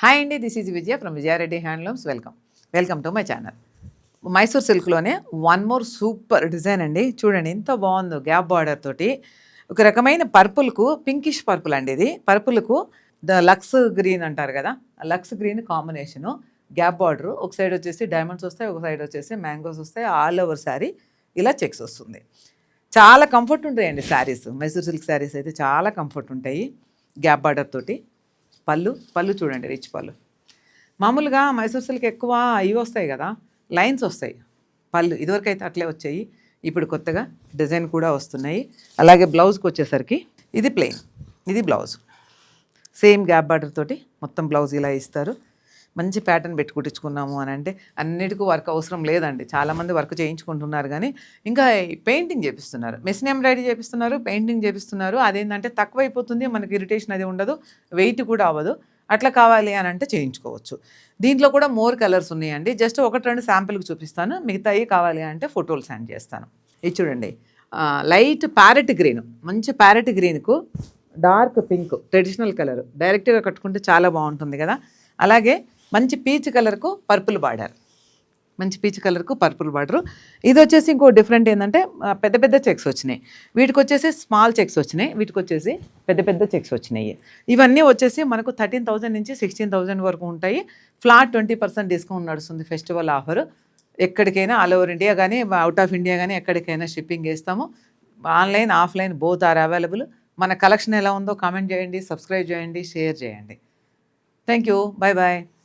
Hi అండి, this is Vijaya from Vijaya Reddy handlooms. Welcome to my channel. Mysore సిల్క్లోనే one more super design అండి. చూడండి ఎంత బాగుందో, గ్యాప్ బార్డర్ తోటి ఒక రకమైన పర్పుల్కు, పింకిష్ పర్పుల్ అండి. ఇది పర్పుల్కు లక్స్ గ్రీన్ అంటారు కదా, lux green combination. Gap border ఒక సైడ్ వచ్చేసి డైమండ్స్ వస్తాయి, ఒక సైడ్ వచ్చేసి మ్యాంగోస్ వస్తాయి. ఆల్ ఓవర్ శారీ ఇలా చెక్స్ వస్తుంది. చాలా కంఫర్ట్ ఉంటాయండి శారీస్. మైసూర్ సిల్క్ శారీస్ అయితే చాలా కంఫర్ట్ ఉంటాయి. గ్యాప్ బార్డర్ తోటి పళ్ళు చూడండి, రిచ్ పళ్ళు. మామూలుగా మైసూర్ సిల్క్ ఎక్కువ ఇవి వస్తాయి కదా, లైన్స్ వస్తాయి. పళ్ళు ఇదివరకు అయితే అట్లే వచ్చాయి, ఇప్పుడు కొత్తగా డిజైన్ కూడా వస్తున్నాయి. అలాగే బ్లౌజ్కి వచ్చేసరికి ఇది ప్లెయిన్, ఇది బ్లౌజ్. సేమ్ గ్యాప్ బార్డర్ తోటి మొత్తం బ్లౌజ్ ఇలా ఇస్తారు. మంచి ప్యాటర్న్ పెట్టి కుట్టించుకున్నాము అని అంటే అన్నిటికీ వర్క్ అవసరం లేదండి. చాలామంది వర్క్ చేయించుకుంటున్నారు, కానీ ఇంకా పెయింటింగ్ చేపిస్తున్నారు, మెషిన్ ఎంబ్రాయిడరీ చేపిస్తున్నారు, పెయింటింగ్ చేపిస్తున్నారు. అదేంటంటే తక్కువ అయిపోతుంది, మనకి ఇరిటేషన్ అది ఉండదు, వెయిట్ కూడా అవ్వదు. అట్లా కావాలి అని అంటే చేయించుకోవచ్చు. దీంట్లో కూడా మోర్ కలర్స్ ఉన్నాయండి. జస్ట్ ఒకటి రెండు శాంపిల్కి చూపిస్తాను, మిగతాయి కావాలి అంటే ఫోటోలు సెండ్ చేస్తాను. ఇది చూడండి, లైట్ ప్యారెట్ గ్రీన్, మంచి ప్యారెట్ గ్రీన్కు డార్క్ పింక్ ట్రెడిషనల్ కలర్, డైరెక్ట్గా కట్టుకుంటే చాలా బాగుంటుంది కదా. అలాగే మంచి పీచ్ కలర్కు పర్పుల్ బార్డర్, మంచి పీచ్ కలర్కు పర్పుల్ బార్డరు. ఇది వచ్చేసి ఇంకో డిఫరెంట్ ఏంటంటే పెద్ద పెద్ద చెక్స్ వచ్చినాయి, వీటికి వచ్చేసి స్మాల్ చెక్స్ వచ్చినాయి, వీటికి వచ్చేసి పెద్ద పెద్ద చెక్స్ వచ్చినాయి. ఇవన్నీ వచ్చేసి మనకు 13,000 నుంచి 16,000 వరకు ఉంటాయి. ఫ్లాట్ 20% డిస్కౌంట్ నడుస్తుంది, ఫెస్టివల్ ఆఫర్. ఎక్కడికైనా ఆల్ ఓవర్ ఇండియా కానీ అవుట్ ఆఫ్ ఇండియా కానీ ఎక్కడికైనా షిప్పింగ్ వేస్తాము. Online offline both are available. మన కలెక్షన్ ఎలా ఉందో కామెంట్ చేయండి, సబ్స్క్రైబ్ చేయండి, షేర్ చేయండి. Thank you, bye bye.